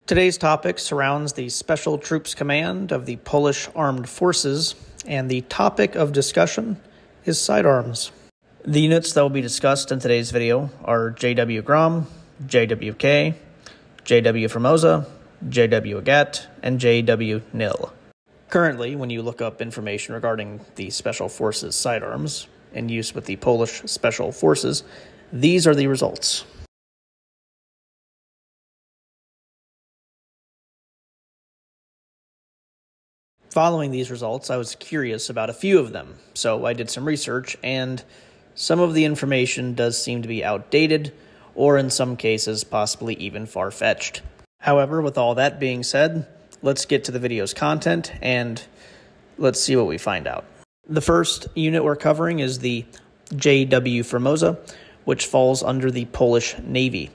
Today's topic surrounds the Special Troops Command of the Polish Armed Forces, and the topic of discussion is sidearms. The units that will be discussed in today's video are JW Grom, JWK, JW Formosa, JW Agat, and JW Nil. Currently, when you look up information regarding the Special Forces sidearms in use with the Polish Special Forces, these are the results. Following these results, I was curious about a few of them, so I did some research, and some of the information does seem to be outdated, or in some cases, possibly even far-fetched. However, with all that being said, let's get to the video's content, and let's see what we find out. The first unit we're covering is the JW Formosa, which falls under the Polish Navy.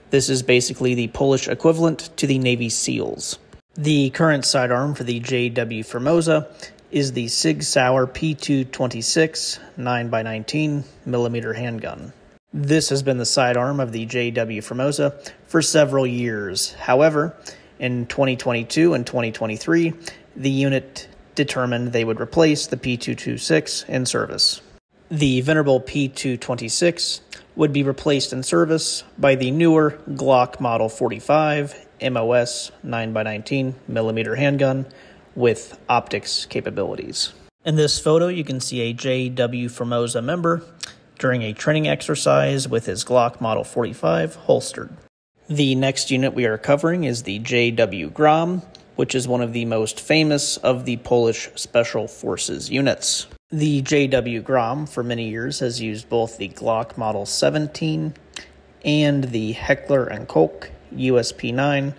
This is basically the Polish equivalent to the Navy SEALs. The current sidearm for the JW Formosa is the Sig Sauer P226 9x19mm handgun. This has been the sidearm of the JW Formosa for several years. However, in 2022 and 2023, the unit determined they would replace the P226 in service. The venerable P226 would be replaced in service by the newer Glock Model 45 MOS 9x19mm handgun with optics capabilities. In this photo, you can see a JW Formosa member during a training exercise with his Glock Model 45 holstered. The next unit we are covering is the JW Grom, which is one of the most famous of the Polish Special Forces units. The JW Grom for many years has used both the Glock Model 17 and the Heckler & Koch USP9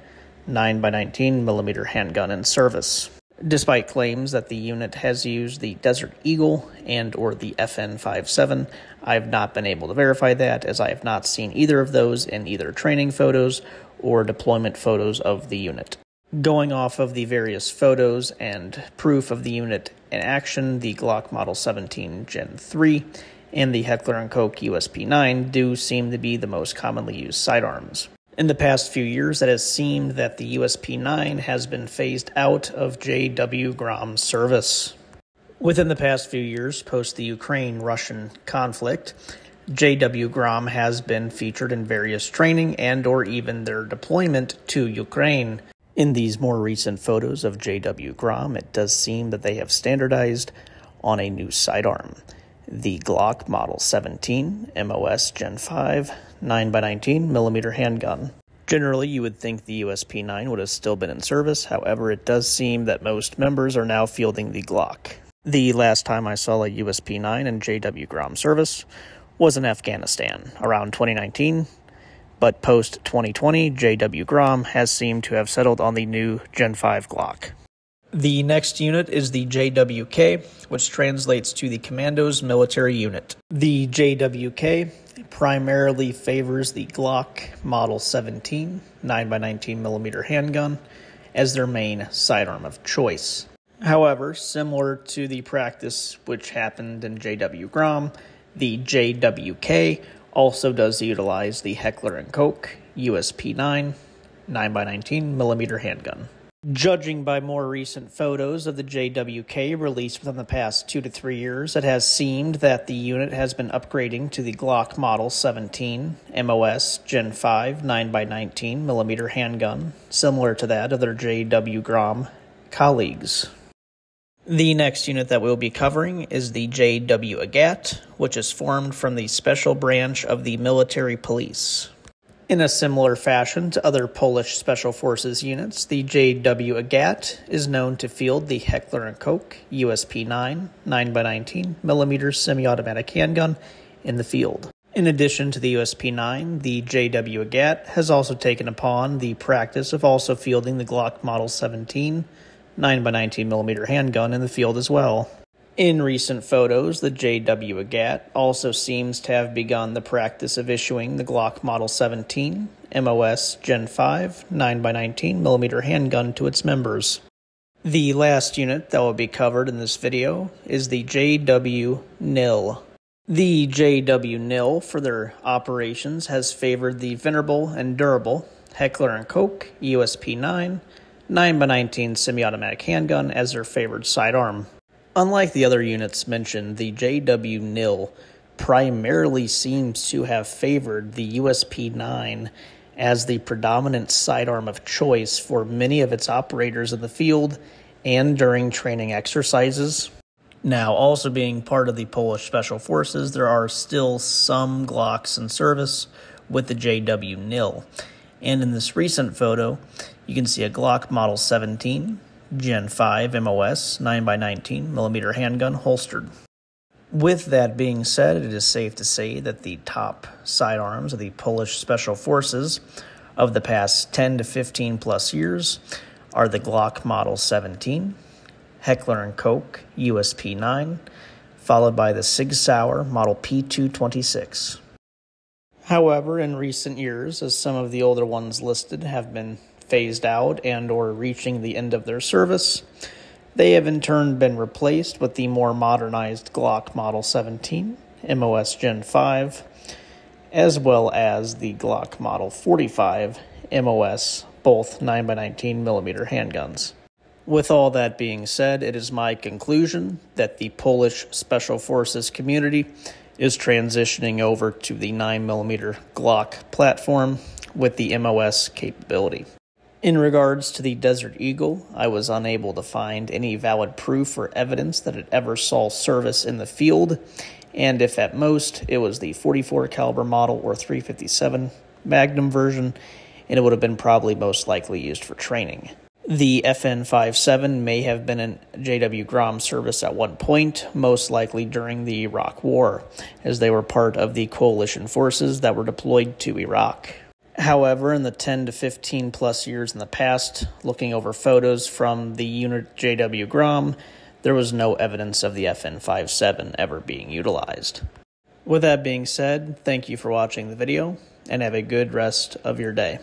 9x19mm handgun in service. Despite claims that the unit has used the Desert Eagle and or the FN57, I have not been able to verify that, as I have not seen either of those in either training photos or deployment photos of the unit. Going off of the various photos and proof of the unit in action, the Glock Model 17 Gen 3 and the Heckler & Koch USP9 do seem to be the most commonly used sidearms. In the past few years, it has seemed that the USP9 has been phased out of JW Grom's service. Within the past few years, post the Ukraine-Russian conflict, JW Grom has been featured in various training and or even their deployment to Ukraine. In these more recent photos of JW Grom, it does seem that they have standardized on a new sidearm, the Glock Model 17 MOS Gen 5 9x19mm handgun. Generally, you would think the USP9 would have still been in service. However, it does seem that most members are now fielding the Glock. The last time I saw a USP9 in JW Grom service was in Afghanistan around 2019, but post-2020, JW Grom has seemed to have settled on the new Gen 5 Glock. The next unit is the JWK, which translates to the Commandos Military Unit. The JWK primarily favors the Glock Model 17 9x19mm handgun as their main sidearm of choice. However, similar to the practice which happened in JW Grom, the JWK also does utilize the Heckler & Koch USP9 9x19mm handgun. Judging by more recent photos of the JWK released within the past 2 to 3 years, it has seemed that the unit has been upgrading to the Glock Model 17 MOS Gen 5 9x19mm handgun, similar to that of their JW Grom colleagues. The next unit that we'll be covering is the JW Agat, which is formed from the special branch of the military police. In a similar fashion to other Polish Special Forces units, the JW Agat is known to field the Heckler & Koch USP9 9x19mm semi-automatic handgun in the field. In addition to the USP9, the JW Agat has also taken upon the practice of also fielding the Glock Model 17 9x19mm handgun in the field as well. In recent photos, the JW Agat also seems to have begun the practice of issuing the Glock Model 17 MOS Gen 5 9x19mm handgun to its members. The last unit that will be covered in this video is the JW Nil. The JW Nil, for their operations, has favored the venerable and durable Heckler & Koch USP-9 9x19 semi-automatic handgun as their favored sidearm. Unlike the other units mentioned, the JW NIL primarily seems to have favored the USP-9 as the predominant sidearm of choice for many of its operators in the field and during training exercises. Now, also being part of the Polish Special Forces, there are still some Glocks in service with the JW NIL. And in this recent photo, you can see a Glock Model 17, Gen 5 MOS 9x19mm handgun holstered. With that being said, it is safe to say that the top sidearms of the Polish Special Forces of the past 10 to 15 plus years are the Glock Model 17, Heckler & Koch USP-9, followed by the Sig Sauer Model P226. However, in recent years, as some of the older ones listed have been phased out and or reaching the end of their service, they have in turn been replaced with the more modernized Glock Model 17, MOS Gen 5, as well as the Glock Model 45, MOS, both 9x19mm handguns. With all that being said, it is my conclusion that the Polish Special Forces community is transitioning over to the 9mm Glock platform with the MOS capability. In regards to the Desert Eagle, I was unable to find any valid proof or evidence that it ever saw service in the field, and if at most, it was the .44 caliber model or .357 Magnum version, and it would have been probably most likely used for training. The FN-57 may have been in JW Grom service at one point, most likely during the Iraq War, as they were part of the coalition forces that were deployed to Iraq. However, in the 10 to 15 plus years in the past, looking over photos from the unit JW Grom, there was no evidence of the FN-57 ever being utilized. With that being said, thank you for watching the video, and have a good rest of your day.